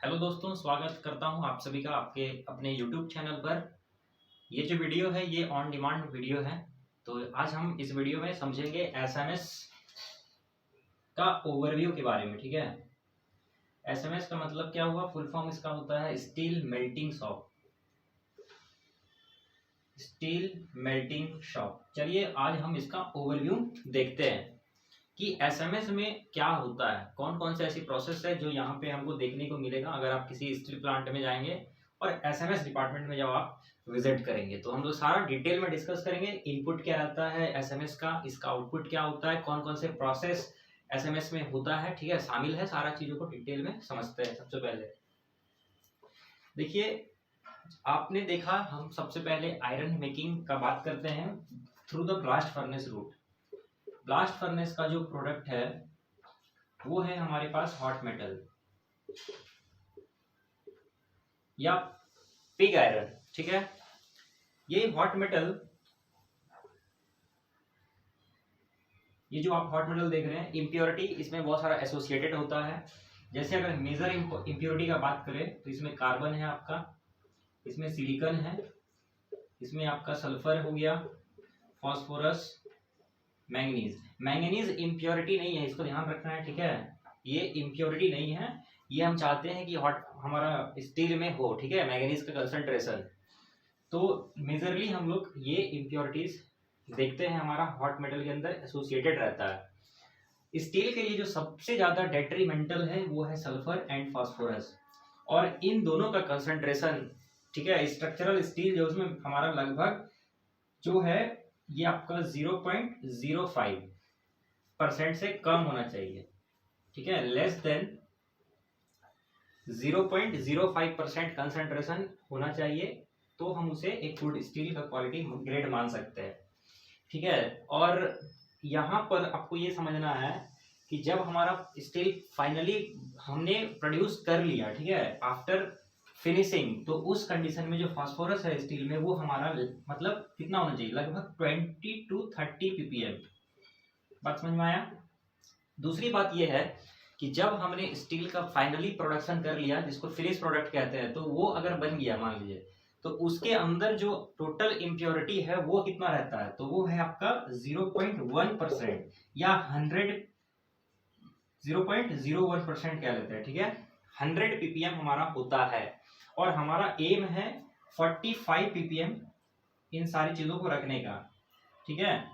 Hello दोस्तों, स्वागत करता हूं आप सभी का आपके अपने यूट्यूब चैनल पर। ये जो वीडियो है ये ऑन डिमांड वीडियो है। तो आज हम इस वीडियो में समझेंगे एसएमएस का ओवरव्यू के बारे में। ठीक है, एसएमएस का मतलब क्या हुआ, फुल फॉर्म इसका होता है steel melting shop. Steel melting shop. चलिए आज हम इसका ओवरव्यू देखते हैं कि एसएमएस में क्या होता है, कौन कौन से ऐसी प्रोसेस है जो यहाँ पे हमको देखने को मिलेगा अगर आप किसी स्टील प्लांट में जाएंगे और एसएमएस डिपार्टमेंट में जब आप विजिट करेंगे। तो हम लोग सारा डिटेल में डिस्कस करेंगे। इनपुट क्या रहता है एसएमएस का, इसका आउटपुट क्या होता है, कौन कौन से प्रोसेस एसएमएस में होता है, ठीक है, शामिल है। सारा चीजों को डिटेल में समझते हैं। सबसे पहले देखिए, आपने देखा, हम सबसे पहले आयरन मेकिंग का बात करते हैं through the blast furnace route. Blast furnace का जो प्रोडक्ट है वो है हमारे पास हॉट मेटल या पिग आयरन। ठीक है, ये हॉट मेटल, ये जो आप हॉट मेटल देख रहे हैं, इम्प्योरिटी इसमें बहुत सारा एसोसिएटेड होता है। जैसे अगर मेजर इम्प्योरिटी का बात करें तो इसमें कार्बन है आपका, इसमें सिलिकॉन है, इसमें आपका सल्फर हो गया, फास्फोरस, मैंगनीज। मैंगनीज इम्प्योरिटी नहीं है, इसको ध्यान रखना है। ठीक है, ये इम्प्योरिटी नहीं है, ये हम चाहते हैं कि हॉट हमारा स्टील में हो। ठीक है, मैंगनीज का कंसंट्रेशन। तो मेजरली हम लोग ये इम्प्योरिटीज देखते हैं, हमारा हॉट मेटल के अंदर एसोसिएटेड रहता है। स्टील के लिए जो सबसे ज्यादा डेट्रीमेंटल है वो है सल्फर एंड फास्फोरस, और इन दोनों का कंसंट्रेशन, ठीक है, स्ट्रक्चरल स्टील जो उसमें हमारा लगभग जो है ये आपका 0.05% से कम होना चाहिए। ठीक है, लेस देन 0.05% कंसंट्रेशन होना चाहिए, तो हम उसे एक गुड स्टील का क्वालिटी ग्रेड मान सकते हैं। ठीक है, और यहाँ पर आपको ये समझना है कि जब हमारा स्टील फाइनली हमने प्रोड्यूस कर लिया, ठीक है, आफ्टर फिनिशिंग, तो उस कंडीशन में जो फास्फोरस है स्टील में वो हमारा मतलब कितना होना चाहिए, लगभग 20 to 30 ppm। बात समझ में आया। दूसरी बात यह है कि जब हमने स्टील का फाइनली प्रोडक्शन कर लिया, जिसको फिनिश प्रोडक्ट कहते हैं, तो वो अगर बन गया मान लीजिए, तो उसके अंदर जो टोटल इम्प्योरिटी है वो कितना रहता है, तो वो है आपका 0.1% या 0.01% कह लेते हैं। ठीक है, 100 ppm हमारा होता है, और हमारा एम है 45 ppm इन सारी चीजों को रखने का। ठीक है,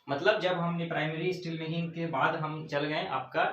मतलब जब हमने प्राइमरी स्टील मेकिंग के बाद हम चल गए आपका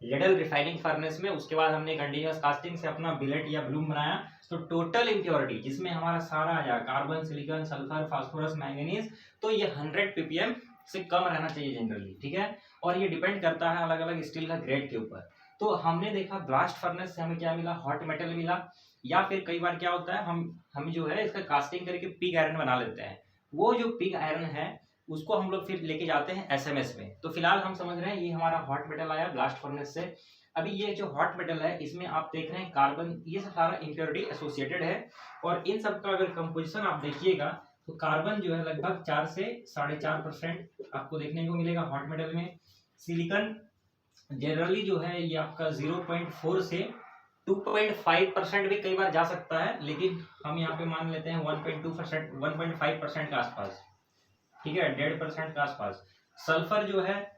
लेडल रिफाइनिंग फर्नेस में, उसके बाद हमने कंटिन्यूअस कास्टिंग से अपना बिलेट या ब्लूम बनाया, तो टोटल इम्प्योरिटी जिसमें हमारा सारा आ जाए carbon, silicon, sulphur, phosphorus, manganese, तो ये 100 ppm से कम रहना चाहिए जनरली। ठीक है, और ये डिपेंड करता है अलग अलग स्टील का ग्रेड के ऊपर। तो हमने देखा ब्लास्ट फर्नेस से हमें क्या मिला, हॉट मेटल मिला, या फिर कई बार क्या होता है हम जो है इसका कास्टिंग करके पिग आयरन बना लेते हैं। वो जो पिग आयरन है उसको हम लोग फिर लेके जाते हैं एसएमएस में। तो फिलहाल हम समझ रहे हैं ये हमारा हॉट मेटल आया ब्लास्ट फर्नेस से। अभी ये जो हॉट मेटल है इसमें आप देख रहे हैं कार्बन, ये सब सारा इम्प्योरिटी एसोसिएटेड है, और इन सब का अगर कंपोजिशन आप देखिएगा तो कार्बन जो है लगभग 4 से 4.5% आपको देखने को मिलेगा हॉट मेटल में। सिलिकॉन जनरली जो है ये आपका 0.4 से 2.5% भी कई बार जा सकता है, लेकिन हम यहाँ पे मान लेते हैं 1.2%, 1.5% के आसपास। ठीक है, 1.5% के आसपास। सल्फर जो है,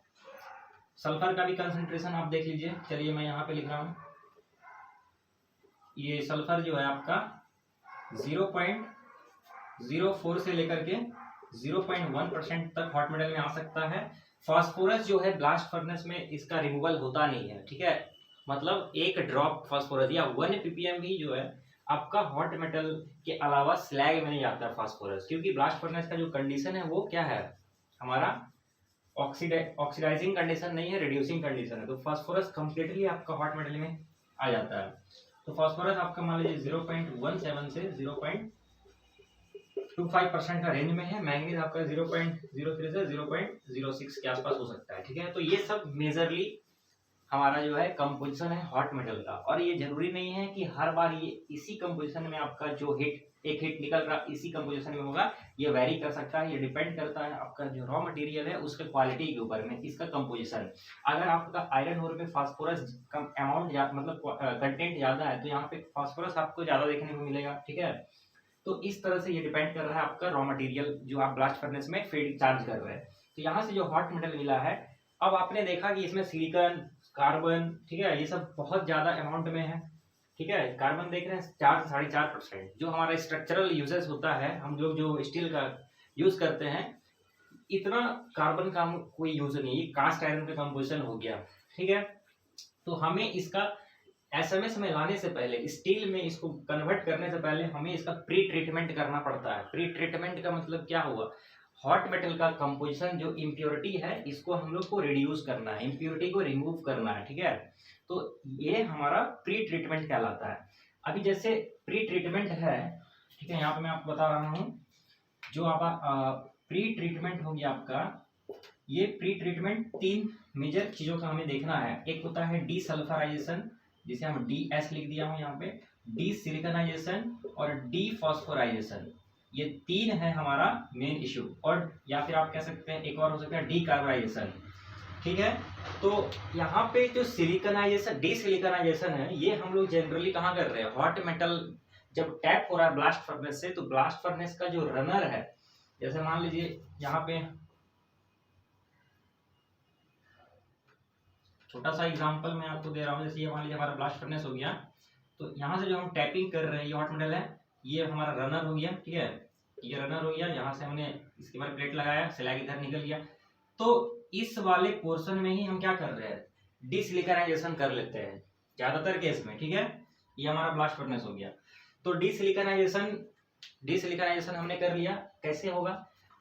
सल्फर का भी कंसंट्रेशन आप देख लीजिए। चलिए मैं यहाँ पे लिख रहा हूँ, ये सल्फर जो है आपका 0.04 से लेकर के 0.1% तक हॉट मेटल में आ सकता है। फास्फोरस जो है ब्लास्ट फर्नेस में इसका रिमूवल होता नहीं है। ठीक है, मतलब एक ड्रॉप फास्फोरस या 1 ppm भी जो है आपका हॉट मेटल के अलावा स्लैग में नहीं आता है फास्फोरस, क्योंकि ब्लास्ट फर्नेस का जो कंडीशन है वो क्या है हमारा, ऑक्सीडाइजिंग कंडीशन नहीं है, रिड्यूसिंग कंडीशन है। तो फास्फोरस कंप्लीटली आपका हॉट मेटल में आ जाता है। तो फास्फोरस आपका मान लीजिए 0.17 से 0.25% का रेंज में है। मैंगनीज आपका 0.03 से 0.06 के आसपास हो सकता है। ठीक है, तो ये सब मेजरली हमारा जो है कंपोजिशन है हॉट मेटल का। और ये जरूरी नहीं है कि हर बार ये इसी कंपोजिशन में आपका जो एक हिट निकल रहा इसी कंपोजिशन में होगा, ये वेरी कर सकता है। ये डिपेंड करता है आपका जो रॉ मटेरियल है उसके क्वालिटी के ऊपर में, इसका कंपोजिशन। अगर आपका आयरन ओर में फास्फोरस कम अमाउंट मतलब कंटेंट ज्यादा है तो यहाँ पे फास्फोरस आपको ज्यादा देखने को मिलेगा, ठीक है। तो इस तरह से ये डिपेंड कर रहा है आपका रॉ मटेरियल जो आप ब्लास्ट फर्नेस में फीड चार्ज कर रहे हैं। तो यहाँ से जो हॉट मेटल मिला है, अब आपने देखा कि इसमें सिलिकॉन, कार्बन, ठीक है, ये सब बहुत ज्यादा अमाउंट में है, ठीक है। कार्बन देख रहे हैं 4 से 4.5%। जो हमारा स्ट्रक्चरल यूजेस होता है, हम लोग जो स्टील का यूज करते हैं, इतना कार्बन का कोई यूज नहीं, ये कास्ट आयरन का कंपोजिशन हो गया, ठीक है। तो हमें इसका एसएमएस में लाने से पहले, स्टील में इसको कन्वर्ट करने से पहले हमें इसका प्री ट्रीटमेंट करना पड़ता है। प्री ट्रीटमेंट का मतलब क्या हुआ, हॉट मेटल का कंपोजिशन जो इम्प्योरिटी है इसको हम लोग को रिड्यूस करना है, इम्प्योरिटी को रिमूव करना है, ठीक है। तो ये हमारा प्री ट्रीटमेंट कहलाता है। अभी जैसे प्री ट्रीटमेंट है, ठीक है, यहाँ पे मैं आपको बता रहा हूँ, जो आप प्री ट्रीटमेंट हो गया आपका, ये प्री ट्रीटमेंट 3 मेजर चीजों का हमें देखना है। एक होता है डी सल्फराइजेशन, जिसे हम DS लिख दिया हूँ यहाँ पे, डी सिलिकनाइजेशन और डी फॉस्फोराइजेशन। ये 3 है हमारा मेन इश्यू। और या फिर आप कह सकते हैं एक और हो सकता है डी कार्बोनाइजेशन, ठीक है। तो यहाँ पे जो सिलिकनाइजेशन, डी सिलिकनाइजेशन है, ये हम लोग जनरली कहाँ कर रहे हैं, हॉट मेटल जब टैप हो रहा है ब्लास्ट फर्नेस से, तो ब्लास्ट फर्नेस का जो रनर है, जैसे मान लीजिए यहाँ पे छोटा सा एग्जांपल मैं आपको दे रहा हूँ। जैसे ये मान लीजिए हमारा ब्लास्ट फर्नेस हो गया, तो यहाँ से जो हम टैपिंग कर रहे हैं, ये हॉट मेटल है, ये हमारा रनर हो गया, ठीक है, ये रनर हो गया। यहाँ से हमने इसके बाद प्लेट लगाया, स्लैग इधर निकल गया। तो इस वाले पोर्शन में ही हम क्या कर रहे हैं, डिसिलिकनाइजेशन कर लेते हैं ज्यादातर केस में, ठीक है। ये हमारा ब्लास्ट फर्नेस हो गया। तो डिसिलिकनाइजेशन हमने कर लिया। कैसे होगा,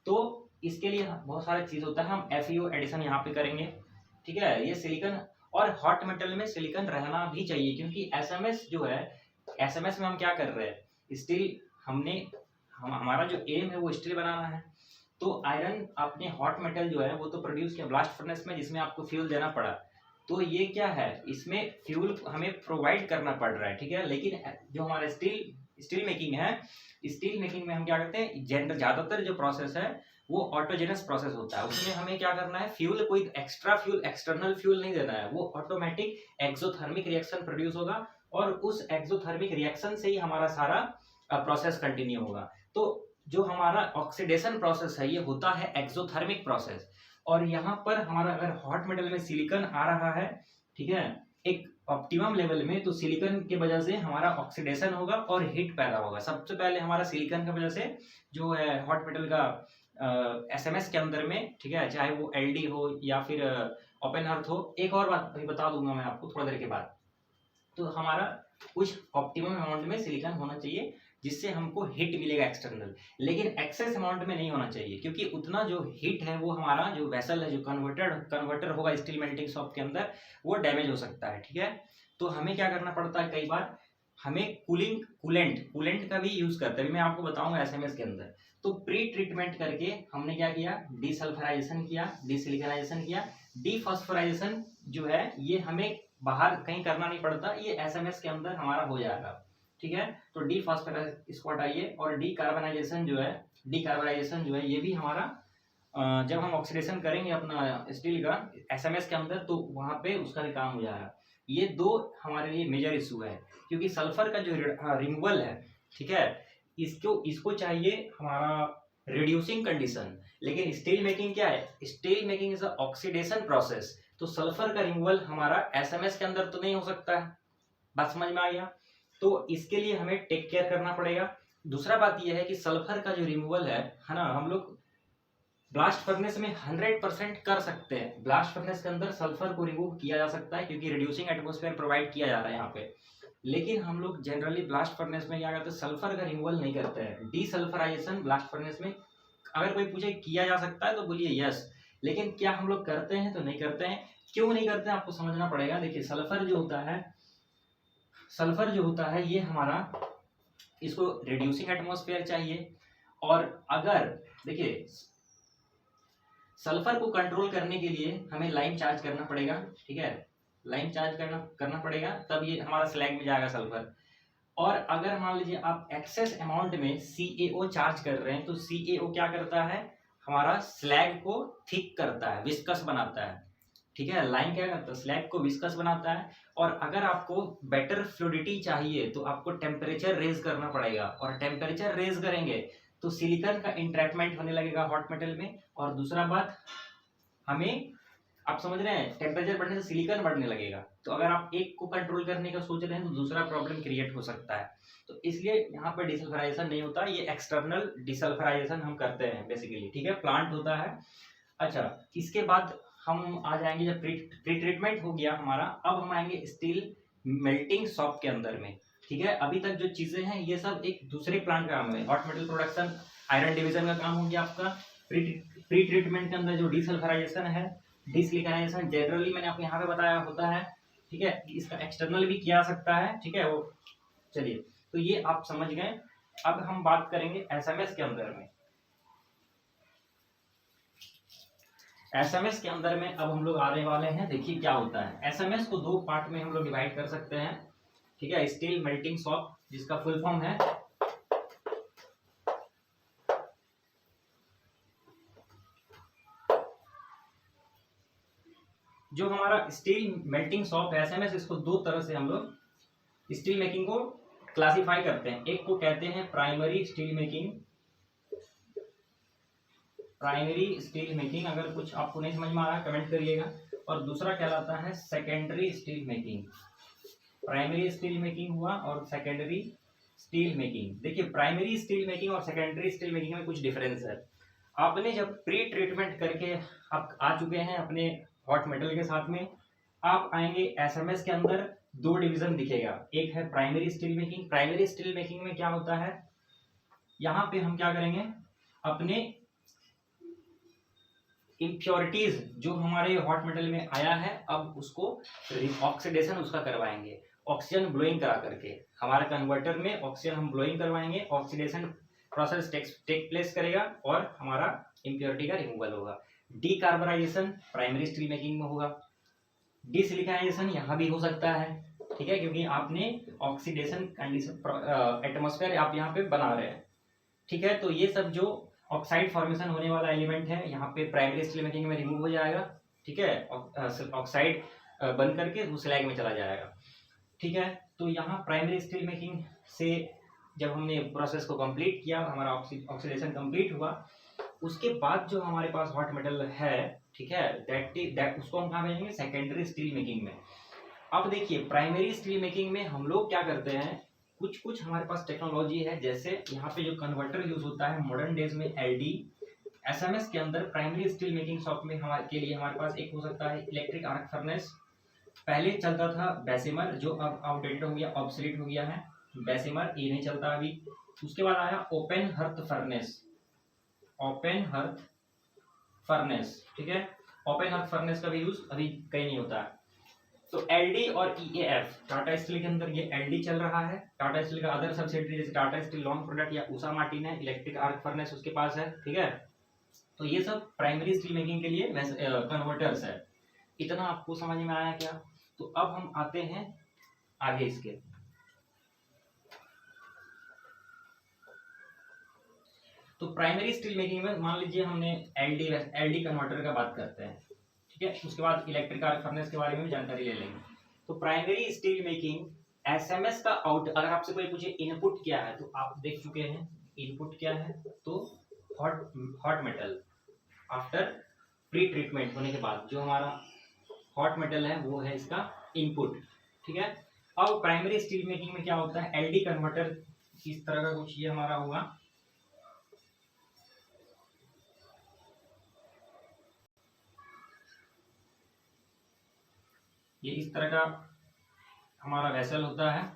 तो इसके लिए बहुत सारे चीज होता है, हम FeO एडिशन यहाँ पे करेंगे, ठीक है। ये सिलिकन, और हॉट मेटल में सिलिकन रहना भी चाहिए, क्योंकि एसएमएस जो है, एसएमएस में हम क्या कर रहे हैं, स्टील हमारा जो एम है वो स्टील बनाना है। तो आयरन आपने हॉट मेटल जो है वो तो प्रोड्यूस किया ब्लास्ट फर्नेस में, जिसमें आपको फ्यूल देना पड़ा। तो ये क्या है, इसमें फ्यूल हमें प्रोवाइड करना पड़ रहा है, ठीक है। लेकिन जो हमारा स्टील मेकिंग है, स्टील मेकिंग में हम क्या करते हैं, ज्यादातर जो प्रोसेस है वो ऑटोजेनस प्रोसेस होता है। उसमें हमें क्या करना है, फ्यूल, कोई एक्स्ट्रा फ्यूल, एक्सटर्नल फ्यूल नहीं देना है, वो ऑटोमेटिक एक्सोथर्मिक रिएक्शन प्रोड्यूस होगा, और उस एक्सोथर्मिक रिएक्शन से ही हमारा सारा प्रोसेस कंटिन्यू होगा। तो जो हमारा ऑक्सीडेशन प्रोसेस है, ये होता है एक्सोथर्मिक प्रोसेस। और यहाँ पर हमारा अगर हॉट मेटल में सिलिकॉन आ रहा है, ठीक है, एक ऑप्टिमम लेवल में, तो सिलिकॉन की वजह से हमारा ऑक्सीडेशन होगा और हीट पैदा होगा। सबसे पहले हमारा सिलिकॉन की वजह से जो है हॉट मेटल का एसएमएस के अंदर में, ठीक है, चाहे वो LD हो या फिर ओपन अर्थ हो। एक और बात अभी बता दूंगा मैं आपको थोड़ा देर के बाद। तो हमारा कुछ ऑप्टिमम अमाउंट में सिलिकॉन होना चाहिए, जिससे हमको हीट मिलेगा एक्सटर्नल, लेकिन एक्सेस अमाउंट में नहीं होना चाहिए, क्योंकि उतना जो हीट है वो हमारा जो वेसल है, जो कन्वर्टर होगा स्टील मेल्टिंग शॉप के अंदर, वो डैमेज हो सकता है, ठीक है। तो हमें क्या करना पड़ता है, कई बार हमें कूलेंट का भी यूज करते हैं, मैं आपको बताऊंगा एसएमएस के अंदर। तो प्री ट्रीटमेंट करके हमने क्या किया, डीसल्फराइजेशन किया, डीसिलिकनाइजेशन किया। डीफॉस्फोराइजेशन जो है ये हमें बाहर कहीं करना नहीं पड़ता, ये एसएमएस के अंदर हमारा हो जाएगा, ठीक है। तो डी फॉस्फोराइज इसको हटाइए। और डीकार्बोनाइजेशन जो है ये भी हमारा जब हम ऑक्सीडेशन करेंगे अपना स्टील का एसएमएस के अंदर, तो वहां पे उसका भी काम हो जाएगा। ये 2 हमारे लिए मेजर इशू है, क्योंकि सल्फर का जो रिमूवल है, ठीक है, इसको चाहिए हमारा रिड्यूसिंग कंडीशन। लेकिन स्टील मेकिंग क्या है, steel making is a oxidation process. तो सल्फर का रिमूवल हमारा एसएमएस के अंदर तो नहीं हो सकता है, बात समझ में आ गया। तो इसके लिए हमें टेक केयर करना पड़ेगा। दूसरा बात यह है कि सल्फर का जो रिमूवल है ना, हम लोग ब्लास्ट फर्नेस में 100% कर सकते हैं। ब्लास्ट फर्नेस के अंदर सल्फर को रिमूव किया जा सकता है, क्योंकि रिड्यूसिंग एटमॉस्फेयर प्रोवाइड किया जा रहा है यहाँ पे। लेकिन हम लोग जनरली ब्लास्ट फर्नेस में क्या करते हैं, सल्फर का रिमूवल नहीं करते हैं। डीसल्फराइजेशन ब्लास्ट फर्नेस में अगर कोई पूछे किया जा सकता है तो बोलिए यस, लेकिन क्या हम लोग करते हैं, तो नहीं करते हैं। क्यों नहीं करते हैं आपको समझना पड़ेगा। देखिए सल्फर जो होता है ये हमारा, इसको रिड्यूसिंग एटमॉस्फेयर चाहिए। और अगर देखिए सल्फर को कंट्रोल करने के लिए हमें लाइन चार्ज करना पड़ेगा, ठीक है। लाइन चार्ज करना पड़ेगा, तब ये हमारा स्लैग में जाएगा सल्फर। और अगर मान लीजिए आप एक्सेस अमाउंट में CaO चार्ज कर रहे हैं, तो CaO क्या करता है, हमारा स्लैग को थिक करता है, विस्कस बनाता है, ठीक है। लाइन क्या करता है, स्लैग को विस्कस बनाता है। और अगर आपको बेटर फ्लूइडिटी चाहिए तो आपको टेम्परेचर रेज करना पड़ेगा, और टेम्परेचर रेज करेंगे तो सिलिकॉन का इंट्रैक्टमेंट होने लगेगा हॉट मेटल में। और दूसरा बात, हमें, आप समझ रहे हैं, टेम्परेचर बढ़ने से सिलिकॉन बढ़ने लगेगा, तो अगर आप एक को कंट्रोल करने का सोच रहे हैं तो दूसरा प्रॉब्लम क्रिएट हो सकता है। तो इसलिए यहाँ पर डिसल्फराइजेशन नहीं होता, ये एक्सटर्नल डिसल्फराइजेशन हम करते हैं बेसिकली, ठीक है, प्लांट होता है। अच्छा, इसके बाद हम आ जाएंगे, जब प्री ट्रीटमेंट हो गया हमारा, अब हम आएंगे स्टील मेल्टिंग शॉप के अंदर में, ठीक है। अभी तक जो चीजें हैं ये सब एक दूसरे प्लांट का काम है, hot metal production, iron division का काम हो गया आपका। प्री ट्रीटमेंट के अंदर जो डिसल्फराइजेशन है, डिसलिकनाइजेशन जनरली मैंने आपको यहाँ पे बताया होता है, ठीक है। इसका एक्सटर्नल भी किया सकता है, ठीक है वो। चलिए, तो ये आप समझ गए। अब हम बात करेंगे एसएमएस के अंदर में। एसएमएस के अंदर में अब हम लोग आने वाले हैं, देखिए क्या होता है। एसएमएस को दो पार्ट में हम लोग डिवाइड कर सकते हैं, ठीक है। स्टील मेल्टिंग शॉप, जिसका फुल फॉर्म है, जो हमारा स्टील मेल्टिंग शॉप है एसएमएस, इसको दो तरह से हम लोग स्टील मेकिंग को क्लासिफाई करते हैं। एक को कहते हैं primary steel making, primary steel making, अगर कुछ आपको नहीं समझ में आ रहा है कमेंट करिएगा। और दूसरा कहलाता है secondary steel making. Primary steel making हुआ और सेकेंडरी स्टील मेकिंग। देखिए, प्राइमरी स्टील मेकिंग और सेकेंडरी स्टील मेकिंग में कुछ डिफरेंस है। आपने जब प्री ट्रीटमेंट करके आप आ चुके हैं अपने हॉट मेटल के साथ में, आप आएंगे एसएमएस के अंदर, दो डिवीजन दिखेगा। एक है primary steel making. Primary steel making में क्या होता है, यहाँ पे हम क्या करेंगे, अपने इम्प्योरिटीज जो हमारे हॉट मेटल में आया है, अब उसको ऑक्सीडेशन उसका करवाएंगे, ऑक्सीजन ब्लोइंग करा करके। हमारे कन्वर्टर में ऑक्सीजन हम ब्लोइंग करवाएंगे, ऑक्सीडेशन प्रोसेस टेक प्लेस करेगा और हमारा इम्प्योरिटी का रिमूवल होगा। डीकार्बोनाइजेशन प्राइमरी स्टील मेकिंग में होगा। डिसिलिकनाइजेशन यहाँ भी हो सकता है, ठीक है, क्योंकि आपने ऑक्सीडेशन कंडीशन एटमॉस्फेयर आप यहाँ पे बना रहे हैं, ठीक है। तो ये सब जो ऑक्साइड फॉर्मेशन होने वाला एलिमेंट है, यहाँ पे प्राइमरी स्टील मेकिंग में रिमूव हो जाएगा, ठीक है। ऑक्साइड बन करके वो स्लैग में चला जाएगा, ठीक है। तो यहाँ प्राइमरी स्टील मेकिंग से जब हमने प्रोसेस को कंप्लीट किया, हमारा ऑक्सीडेशन कंप्लीट हुआ, उसके बाद जो हमारे पास हॉट मेटल है, ठीक है, दैट उसको हम कहाँ भेजेंगे, सेकेंडरी स्टील मेकिंग में। अब देखिए, प्राइमरी स्टील मेकिंग में हम लोग क्या करते हैं, कुछ कुछ हमारे पास टेक्नोलॉजी है, जैसे यहाँ पे जो कन्वर्टर यूज होता है मॉडर्न डेज में एलडी। एसएमएस के अंदर प्राइमरी स्टील मेकिंग शॉप में हमारे के लिए हमारे पास एक हो सकता है इलेक्ट्रिक आर्क फर्नेस। पहले चलता था बेसिमर, जो अब आउटडेटेड हो गया, ऑब्सोलीट हो गया है बेसिमर, ये नहीं चलता अभी। उसके बाद आया open hearth furnace, open hearth furnace, ठीक है। ओपन हर्थ फर्नेस का भी यूज अभी कहीं नहीं होता है। तो एलडी और ईएएफ, टाटा स्टील के अंदर ये एलडी चल रहा है। टाटा स्टील का अदर सब्सिडियरी जैसे टाटा स्टील लॉन्ग प्रोडक्ट या उषा मार्टिन है, इलेक्ट्रिक आर्क फर्नेस उसके पास है, ठीक है। तो ये सब प्राइमरी स्टील मेकिंग के लिए कन्वर्टर्स है। इतना आपको समझ में आया क्या? तो अब हम आते हैं आगे इसके। तो प्राइमरी स्टील मेकिंग में मान लीजिए हमने एलडी कन्वर्टर का बात करते हैं, ठीक है। उसके बाद इलेक्ट्रिक आर्क फर्नेस के बारे में भी जानकारी ले लेंगे। तो प्राइमरी स्टील मेकिंग एसएमएस का आउट, अगर आपसे कोई पूछे इनपुट क्या है, तो आप देख चुके हैं इनपुट क्या है, तो hot metal after pre treatment होने के बाद जो हमारा हॉट मेटल है वो है इसका इनपुट, ठीक है। अब प्राइमरी स्टील मेकिंग में क्या होता है, एलडी कन्वर्टर इस तरह का कुछ ये हमारा होगा, ये इस तरह का हमारा वेसल होता है।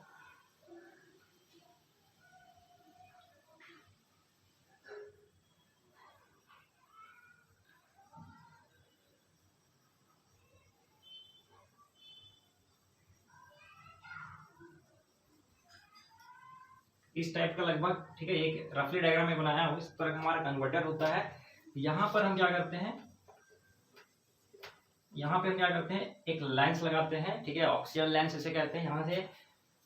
इस टाइप का लगभग, ठीक है, एक रफली डायग्राम में बनाया हो, इस तरह का हमारा कन्वर्टर होता है। यहाँ पर हम क्या करते हैं, यहाँ पे हम क्या करते हैं, एक लेंस लगाते हैं, ठीक है, ऑक्सीजन लेंस इसे कहते हैं। यहाँ से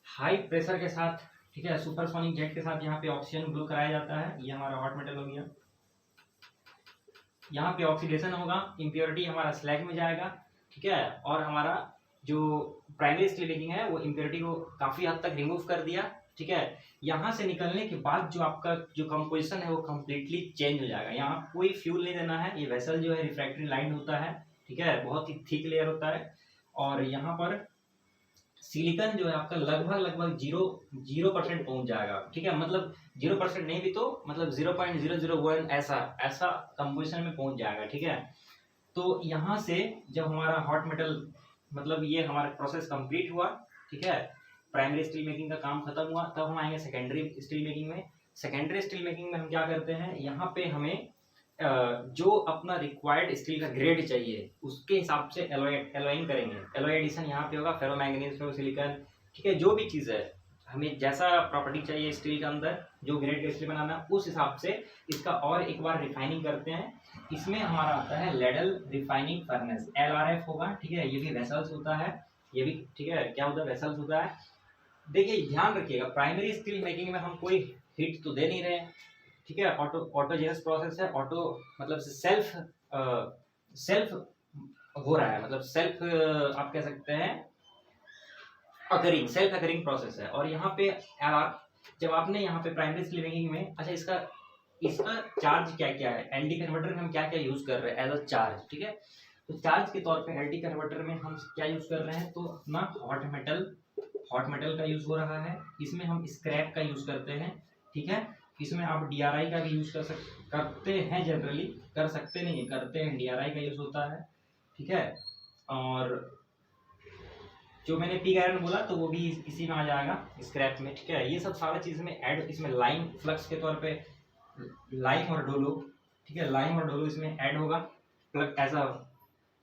हाई प्रेशर के साथ, ठीक है, सुपरसोनिक जेट के साथ यहाँ पे ऑक्सीजन ब्लो कराया जाता है। ये हमारा हॉट मेटल हो गया। यहाँ पे ऑक्सीडेशन होगा, इम्प्योरिटी हमारा स्लैग में जाएगा, ठीक है, और हमारा जो प्राइमरी स्टील मेकिंग है वो इम्प्योरिटी को काफी हद तक रिमूव कर दिया, ठीक है। यहाँ से निकलने के बाद जो आपका जो कंपोजिशन है वो कम्प्लीटली चेंज हो जाएगा। यहाँ कोई फ्यूल नहीं देना है। ये वेसल जो है रिफ्रैक्टरी लाइन होता है, ठीक है, बहुत ही थिक लेयर होता है। और यहाँ पर सिलिकॉन जो है आपका लगभग 0% पहुंच जाएगा, ठीक है, मतलब 0% नहीं भी तो मतलब 0.001 ऐसा कंपोजिशन में पहुंच जाएगा, ठीक है। तो यहाँ से जब हमारा हॉट मेटल मतलब ये हमारा प्रोसेस कंप्लीट हुआ, ठीक है, प्राइमरी स्टील मेकिंग का काम खत्म हुआ, तब हम आएंगे सेकेंडरी स्टील मेकिंग में। सेकेंडरी स्टील मेकिंग में हम क्या करते हैं, यहाँ पे हमें जो अपना रिक्वायर्ड स्टील का ग्रेड चाहिए उसके हिसाब से एलॉइंग करेंगे। एलॉय एडिशन यहाँ पे होगा, फेरोमैंगनीज, फेरोसिलिकॉन, ठीक है, जो भी चीज़ है हमें जैसा प्रॉपर्टी चाहिए स्टील के अंदर, जो ग्रेड का स्टील बनाना उस हिसाब से इसका और एक बार रिफाइनिंग करते हैं। इसमें हमारा आता है लेडल रिफाइनिंग फर्नेस, LRF होगा, ठीक है। ये भी वेसल्स होता है, ये भी, ठीक है, क्या होता है, वेसल्स होता है। देखिए ध्यान रखिएगा, प्राइमरी स्टील मेकिंग में हम कोई हीट तो दे नहीं रहे हैं, ठीक है, ऑटोजेनस प्रोसेस है। ऑटो मतलब सेल्फ हो रहा है, मतलब सेल्फ आप कह सकते हैं सेल्फ अकरिंग प्रोसेस है। और यहाँ पे जब आपने यहाँ पे प्राइमरी स्टील मेकिंग में, अच्छा इसका चार्ज क्या क्या है, एलडी कन्वर्टर में हम क्या क्या यूज कर रहे हैं एज अ चार्ज, ठीक है। तो चार्ज के तौर पे एलडी कन्वर्टर में हम क्या यूज कर रहे हैं, तो अपना हॉट मेटल का यूज हो रहा है। इसमें हम स्क्रैप का यूज करते हैं, ठीक है। इसमें आप DRI का भी यूज करते हैं, जनरली कर सकते नहीं करते हैं, DRI का यूज होता है, ठीक है। और जो मैंने पिग आयरन बोला तो वो भी इसी में आ जाएगा, स्क्रैप में, ठीक है। ये सब सारा चीज में ऐड, इसमें लाइम फ्लक्स के तौर पे लाइम और डोलो, ठीक है, लाइम और डोलो इसमें ऐड होगा एज अ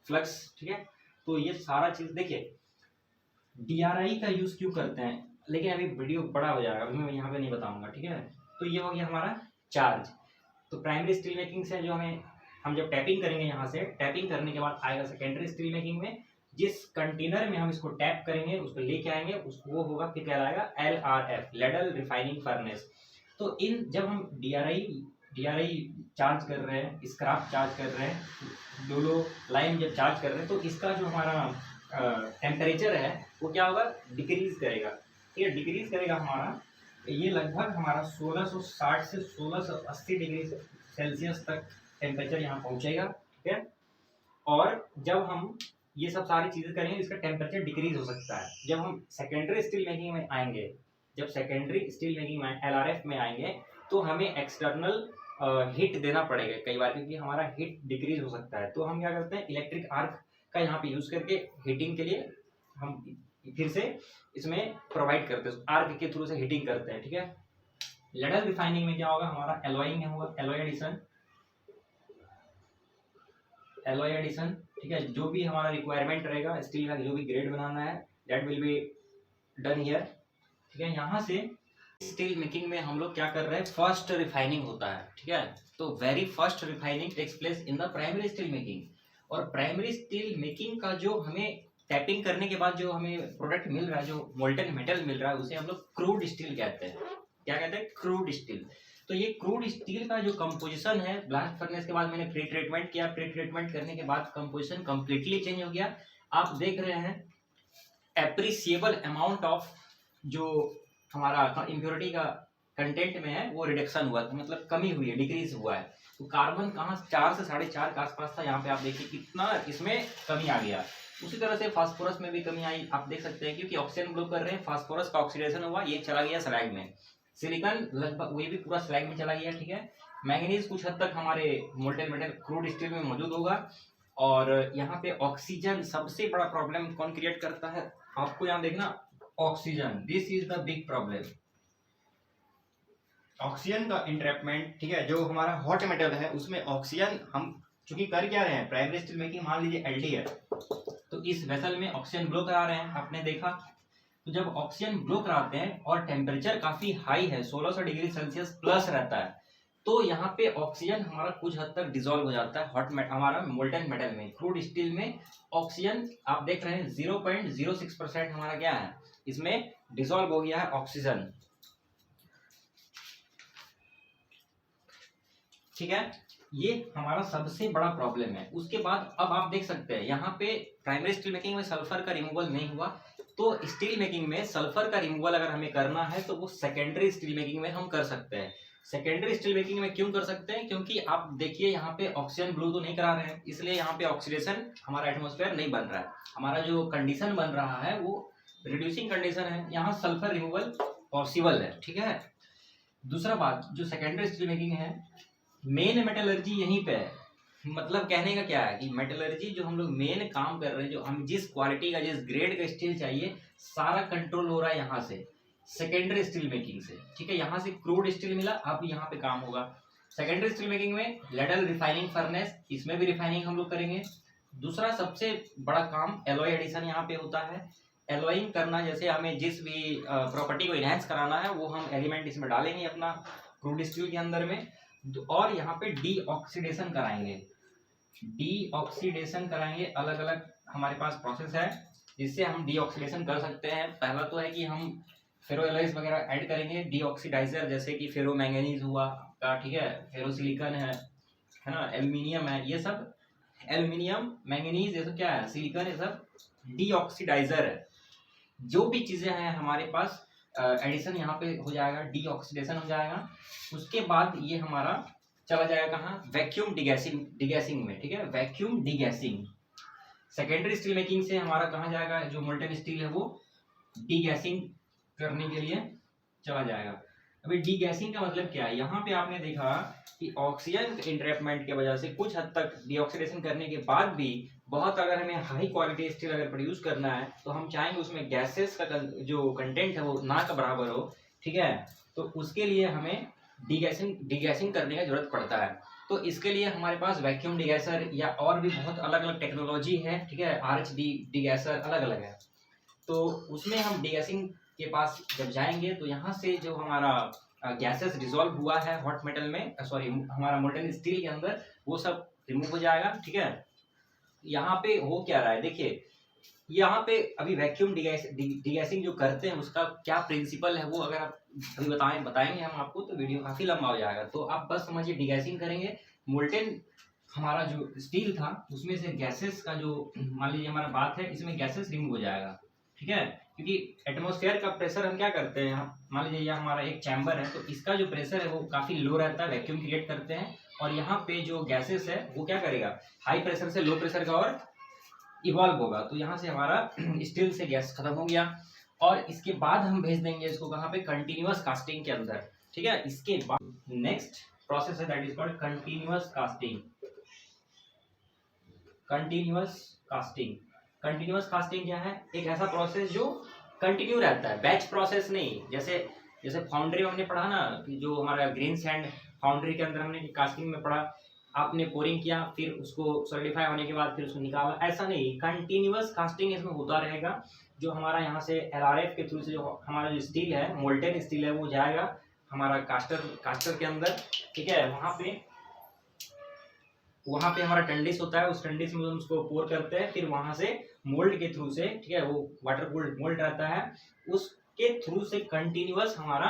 फ्लक्स, ठीक है। तो ये सारा चीज देखिए DRI का यूज क्यों करते हैं, लेकिन अभी वीडियो बड़ा हो जाएगा, अभी मैं यहाँ पे नहीं बताऊंगा, ठीक है। तो ये हो गया हमारा चार्ज। तो प्राइमरी स्टील मेकिंग से जो हम जब टैपिंग करेंगे, यहाँ से टैपिंग करने के बाद आएगा सेकेंडरी स्टील मेकिंग में। जिस कंटेनर में हम इसको टैप करेंगे उसको लेके आएंगे, उसको वो होगा फिर कहलाएगा LRF, लेडल रिफाइनिंग फर्नेस। तो इन जब हम DRI चार्ज कर रहे हैं, स्क्रैप चार्ज कर रहे हैं, डोलो लाइम जब चार्ज कर रहे हैं, तो इसका जो हमारा टेम्परेचर है वो क्या होगा, डिक्रीज करेगा, ठीक है, डिक्रीज करेगा हमारा। ये लगभग हमारा 1660 से 1680 डिग्री सेल्सियस तक टेम्परेचर यहाँ पहुँचेगा, ठीक है। और जब हम ये सब सारी चीज़ें करेंगे इसका टेम्परेचर डिक्रीज हो सकता है। जब हम सेकेंडरी स्टील मेकिंग में आएंगे, जब सेकेंडरी स्टील मेकिंग में LRF में आएंगे तो हमें एक्सटर्नल हीट देना पड़ेगा कई बार, क्योंकि हमारा हीट डिक्रीज हो सकता है। तो हम क्या करते हैं, इलेक्ट्रिक आर्क का यहाँ पे यूज करके हीटिंग के लिए हम फिर से इसमें प्रोवाइड करते हैं, आर्क के थ्रू से हीटिंग करते हैं, ठीक है। लेडल रिफाइनिंग में क्या होगा, हमारा एलॉइंग होगा, एलॉय एडिशन, ठीक है। जो भी हमारा रिक्वायरमेंट रहेगा स्टील का, जो भी ग्रेड बनाना है that will be done here, ठीक है। यहाँ से स्टील मेकिंग में हम लोग क्या कर रहे हैं, फर्स्ट रिफाइनिंग होता है, ठीक है। तो very first refining takes place in the primary steel making. और प्राइमरी स्टील मेकिंग का जो हमें टैपिंग करने के बाद जो हमें प्रोडक्ट मिल रहा है, जो मोल्टन मेटल मिल रहा है, उसे हम लोग क्रूड स्टील कहते हैं। क्या कहते हैं, क्रूड स्टील। तो ये क्रूड स्टील का जो कंपोजिशन है, ब्लास्ट फर्नेस के बाद मैंने प्री ट्रीटमेंट किया, प्री ट्रीटमेंट करने के बाद कंपोजिशन कंप्लीटली चेंज हो गया। आप देख रहे हैं एप्रिसिएबल अमाउंट ऑफ जो हमारा इम्प्योरिटी का कंटेंट में है वो रिडक्शन हुआ, तो मतलब कमी हुई है, डिक्रीज हुआ है। तो कार्बन कहाँ 4 से 4.5 के आसपास था, यहाँ पे आप देखिए कितना इसमें कमी आ गया। उसी तरह से फास्फोरस में भी कमी आई, आप देख सकते हैं, क्योंकि ऑक्सीजन ब्लो कर रहे हैं, फास्फोरस का ऑक्सीडेशन हुआ, ये चला गया स्लैग में। सिलिकॉन लगभग वही भी पूरा स्लैग में चला गया, ठीक है। मैंगनीज कुछ हद तक हमारे मोल्टेन मेटल क्रूड स्टील में मौजूद होगा। और यहाँ पे ऑक्सीजन सबसे बड़ा प्रॉब्लम कौन क्रिएट करता है, आपको यहाँ देखना, oxygen, this is the big problem. Oxygen का इंट्रैपमेंट, ठीक है। जो हमारा हॉट मेटल है उसमें ऑक्सीजन हम चूंकि कर क्या रहे हैं, प्राइमरी स्टील मेकिंग मान लीजिए LD है, तो इस वेसल में ऑक्सीजन ब्लो करा रहे हैं, आपने देखा। तो जब ऑक्सीजन ब्लो कराते हैं और टेम्परेचर काफी हाई है, 1600 डिग्री सेल्सियस प्लस रहता है, तो यहाँ पे ऑक्सीजन हमारा कुछ हद तक डिसॉल्व हो जाता है हमारा मोल्टन मेटल में। क्रूड स्टील में ऑक्सीजन आप देख रहे हैं 0.06% हमारा क्या है, इसमें डिसॉल्व हो गया है ऑक्सीजन। ठीक है, ये हमारा सबसे बड़ा प्रॉब्लम है। उसके बाद अब आप देख सकते हैं यहाँ पे प्राइमरी स्टील मेकिंग में सल्फर का रिमूवल नहीं हुआ, तो स्टील मेकिंग में सल्फर का रिमूवल अगर हमें करना है तो वो सेकेंडरी स्टील मेकिंग में हम कर सकते हैं। सेकेंडरी स्टील मेकिंग में क्यों कर सकते हैं, क्योंकि आप देखिए यहाँ पे ऑक्सीजन ब्लू तो नहीं करा रहे हैं, इसलिए यहाँ पे ऑक्सीडेशन हमारा एटमॉस्फेयर नहीं बन रहा है। हमारा जो कंडीशन बन रहा है वो रिड्यूसिंग कंडीशन है, यहाँ सल्फर रिमूवल पॉसिबल है। ठीक है, दूसरा बात जो सेकेंडरी स्टील मेकिंग है, मेन मेटलर्जी यहीं पे है। मतलब कहने का क्या है कि मेटलर्जी जो हम लोग मेन काम कर रहे हैं, जो हम जिस क्वालिटी का जिस ग्रेड का स्टील चाहिए, सारा कंट्रोल हो रहा है यहाँ से सेकेंडरी स्टील मेकिंग से। ठीक है, यहाँ से क्रूड स्टील मिला, अब यहाँ पे काम होगा। सेकेंडरी स्टील मेकिंग में लेडल रिफाइनिंग फर्नेस, इसमें भी रिफाइनिंग हम लोग करेंगे। दूसरा सबसे बड़ा काम एलॉय एडिशन यहाँ पे होता है। एलॉइंग करना, जैसे हमें जिस भी प्रॉपर्टी को इनहेंस कराना है वो हम एलिमेंट इसमें डालेंगे अपना क्रूड स्टील के अंदर में, और यहाँ पे डी ऑक्सीडेशन कराएंगे। डी ऑक्सीडेशन कराएंगे, अलग अलग हमारे पास प्रोसेस है जिससे हम डी ऑक्सीडेशन कर सकते हैं। पहला तो है कि हम फेरोएलॉयज वगैरह ऐड करेंगे, डी ऑक्सीडाइजर, जैसे कि फेरो मैंगनीज हुआ का, ठीक है, फेरो सिलिकॉन है ना, एल्यूमिनियम है, ये सब एल्यूमिनियम मैंगनीज ये सब क्या है, सिलिकॉन, ये सब डी ऑक्सीडाइजर है। जो भी चीजें हैं हमारे पास एडिशन यहाँ पे हो जाएगा, डी ऑक्सीडेशन हो जाएगा। उसके बाद ये हमारा चला जाएगा कहाँ, वैक्यूम डिगैसिंग में। ठीक है, vacuum degassing secondary steel making से हमारा कहाँ जाएगा, जो मोल्टन स्टील है वो डिगैसिंग करने के लिए चला जाएगा। अभी डिगैसिंग का मतलब क्या है, यहाँ पे आपने देखा कि ऑक्सीजन इंट्रैपमेंट की वजह से कुछ हद तक डीऑक्सीडेशन करने के बाद भी बहुत, अगर हमें हाई क्वालिटी स्टील अगर प्रोड्यूस करना है तो हम चाहेंगे उसमें गैसेस का जो कंटेंट है वो ना का बराबर हो। ठीक है, तो उसके लिए हमें डिगैसिंग करने का जरूरत पड़ता है। तो इसके लिए हमारे पास वैक्यूम डिगैसर या और भी बहुत अलग अलग टेक्नोलॉजी है। ठीक है, आरएचडी डिगैसर अलग अलग है। तो उसमें हम डिगैसिंग के पास जब जाएंगे तो यहाँ से जो हमारा गैसेस डिसॉल्व हुआ है हॉट मेटल में, सॉरी हमारा मोल्टन स्टील के अंदर, वो सब रिमूव हो जाएगा। ठीक है, यहाँ पे हो क्या रहा है देखिए, यहाँ पे अभी वैक्यूम डिगैसिंग जो करते हैं उसका क्या प्रिंसिपल है वो अगर आप अभी बताएंगे हम आपको तो वीडियो काफी लंबा हो जाएगा। तो आप बस समझिए, डिगैसिंग करेंगे, मोल्टन हमारा जो स्टील था उसमें से गैसेस का जो, मान लीजिए हमारा बात है, इसमें गैसेस रिमूव हो जाएगा। ठीक है, क्योंकि एटमॉस्फेयर का प्रेशर हम क्या करते हैं, मान लीजिए यह हमारा एक चैम्बर है तो इसका जो प्रेशर है वो काफी लो रहता है, वैक्यूम क्रिएट करते हैं, और यहाँ पे जो गैसेस है वो क्या करेगा, हाई प्रेशर से लो प्रेशर का और इवॉल्व होगा। तो यहाँ से हमारा स्टील से गैस खत्म हो गया, और इसके बाद हम भेज देंगे इसको कहाँ पे, कंटिन्यूअस कास्टिंग के अंदर। ठीक है, इसके बाद नेक्स्ट प्रोसेस है that is called continuous casting. Continuous casting, continuous casting क्या है, एक ऐसा प्रोसेस जो कंटिन्यू रहता है, बैच प्रोसेस नहीं। जैसे फाउंड्री में हमने पढ़ा ना कि जो हमारा ग्रीन सैंड फाउंड्री के अंदर हमने कास्टिंग में पढ़ा, आपने पोरिंग किया, फिर उसको सॉलिडिफाई होने के बाद फिर उसको निकाला, ऐसा नहीं, कंटिन्यूअस कास्टिंग इसमें होता रहेगा। जो हमारा यहाँ से एलआरएफ के थ्रू से जो हमारा जो स्टील है, मोल्टेन स्टील है, वो जाएगा हमारा कास्टर के अंदर। ठीक है, वहाँ पे हमारा टंडिस होता है, उस टंडिस में हम उसको पोर करते हैं, फिर वहाँ से मोल्ड के थ्रू से, ठीक है, वो वाटर कूल्ड मोल्ड रहता है, उसके थ्रू से कंटिन्यूअस हमारा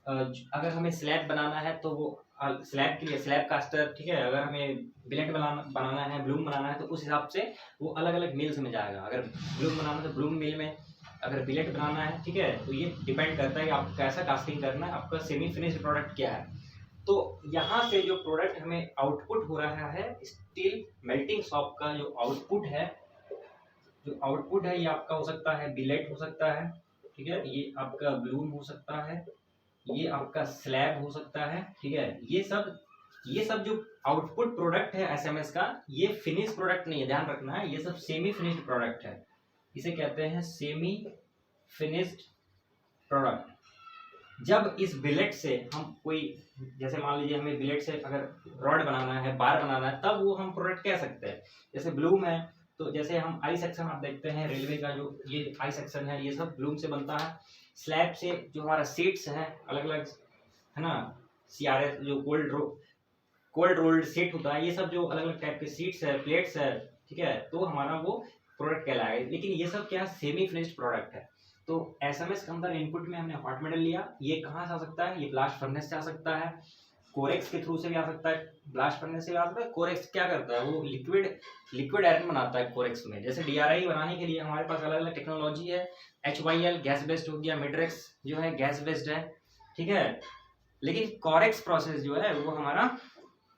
अगर हमें स्लैब बनाना है तो वो स्लैब के लिए स्लैब कास्टर, ठीक है, अगर हमें बिलेट बनाना है, ब्लूम बनाना है तो उस हिसाब से वो अलग अलग मिल्स में जाएगा। अगर ब्लूम बनाना है तो ब्लूम मिल में, अगर बिलेट बनाना है, ठीक है, तो ये डिपेंड करता है कि आपको कैसा कास्टिंग करना है, आपका सेमी फिनिश्ड प्रोडक्ट क्या है। तो यहाँ से जो प्रोडक्ट हमें आउटपुट हो रहा है, स्टील मेल्टिंग शॉप का जो आउटपुट है, ये आपका हो सकता है बिलेट हो सकता है, ठीक है, ये आपका ब्लूम हो सकता है, ये आपका स्लैब हो सकता है। ठीक है, ये सब जो आउटपुट प्रोडक्ट है एसएमएस का, ये फिनिश प्रोडक्ट नहीं है, ध्यान रखना है, ये सब सेमी फिनिश्ड प्रोडक्ट है, इसे कहते हैं सेमी फिनिश्ड प्रोडक्ट। जब इस बिलेट से हम कोई, जैसे मान लीजिए हमें बिलेट से अगर रॉड बनाना है, बार बनाना है, तब वो हम प्रोडक्ट कह सकते हैं। जैसे ब्लूम है तो जैसे हम आई सेक्शन आप देखते हैं रेलवे का, जो ये आई सेक्शन है, ये सब ब्लूम से बनता है। स्लैब से जो हमारा सीट्स हैं अलग अलग, है ना, CRS जो कोल्ड रोल्ड शीट होता है, ये सब जो अलग अलग टाइप के शीट्स है, प्लेट्स है, ठीक है, तो हमारा वो प्रोडक्ट कहलाएगा। लेकिन ये सब क्या सेमी फिनिश्ड प्रोडक्ट है। तो एसएमएस के अंदर इनपुट में हमने हॉट मेटल लिया, ये कहाँ से आ सकता है, ये ब्लास्ट फर्नेस से आ सकता है, कोरेक्स के थ्रू से भी आ सकता है, ब्लास्ट फर्नेस से भी आ सकता है। कोरेक्स क्या करता है, वो लिक्विड आयरन बनाता है कोरेक्स में। जैसे DRI बनाने के लिए हमारे पास अलग अलग टेक्नोलॉजी है, HYL गैस बेस्ड हो गया, मिड्रेक्स जो है गैस बेस्ड है, ठीक है। लेकिन कोरेक्स प्रोसेस जो है वो हमारा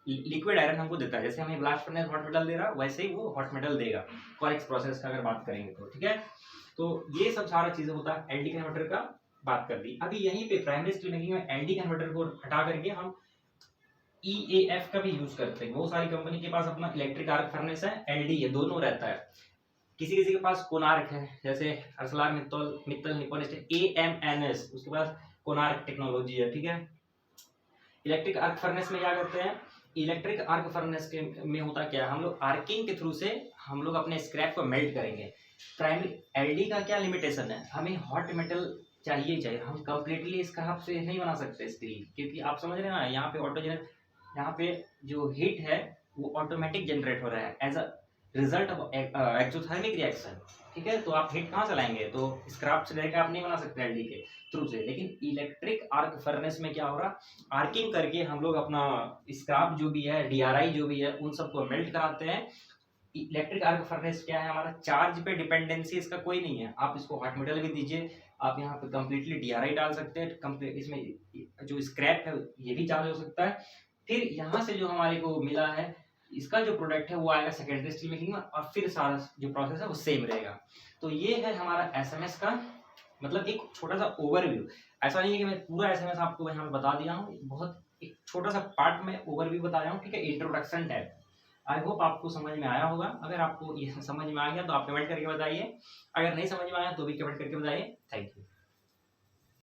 लिक्विड आयरन हमको देता है। जैसे हमें ब्लास्ट फर्नेस हॉट मेटल दे रहा है, वैसे ही वो हॉट मेटल देगा कोरेक्स प्रोसेस का अगर बात करेंगे तो, ठीक है। तो ये सब सारा चीजें होता है एलडी कन्वर्टर का, बात कर दी। अभी यहीं पे प्राइमरी स्टील मेकिंग में एलडी कन्वर्टर को हटा करके हम EAF का भी यूज करते हैं। बहुत सारी कंपनी के पास अपना इलेक्ट्रिक आर्क फर्नेस है, एलडी है, दोनों रहता है। किसी किसी के पास कोनार्क है, जैसे अर्सलार मित्तल निप्पॉन स्टील AMNS, उसके पास कोनार्क टेक्नोलॉजी है, ठीक है। इलेक्ट्रिक आर्क फर्नेस में क्या करते हैं, इलेक्ट्रिक आर्क फर्नेस के में होता क्या है, हम लोग आर्किंग के थ्रू से हम लोग अपने स्क्रैप को मेल्ट करेंगे। प्राइमरी एलडी का क्या लिमिटेशन है, हमें हॉट मेटल चाहिए, हम कंप्लीटली स्क्रैप से नहीं बना सकते स्टील, क्योंकि आप समझ रहे हैं ना, यहाँ पे यहाँ पे जो हीट है वो ऑटोमेटिक जनरेट हो रहा है as a result of exothermic reaction, ठीक है। तो आप हीट कहाँ से लाएंगे, तो स्क्रैप से लेकर आप नहीं बना सकते एलडी के थ्रू से। लेकिन इलेक्ट्रिक आर्क फर्नेस में क्या हो रहा, आर्किंग करके हम लोग अपना स्क्रैप जो भी है, DRI जो भी है, उन सबको मेल्ट कराते हैं। इलेक्ट्रिक आर्क फर्नेस क्या है, हमारा चार्ज पे डिपेंडेंसी इसका कोई नहीं है। आप इसको हॉट मेटल भी दीजिए, आप यहाँ पे कंप्लीटली DRI डाल सकते हैं, इसमें जो स्क्रैप है ये भी चार्ज हो सकता है। फिर यहाँ से जो हमारे को मिला है, इसका जो प्रोडक्ट है वो आएगा सेकेंडरी स्टील मेकिंग में, और फिर सारा जो प्रोसेस है वो सेम रहेगा। तो ये है हमारा एसएमएस का मतलब एक छोटा सा ओवरव्यू। ऐसा नहीं है कि मैं पूरा एसएमएस आपको यहाँ पे बता दिया हूँ, बहुत एक छोटा सा पार्ट में ओवरव्यू बताया हूँ, ठीक है, इंट्रोडक्शन टाइप। आई होप आपको समझ में आया होगा। अगर आपको ये समझ में आ गया तो आप कमेंट करके बताइए, अगर नहीं समझ में आया तो भी कमेंट करके बताइए। Thank you.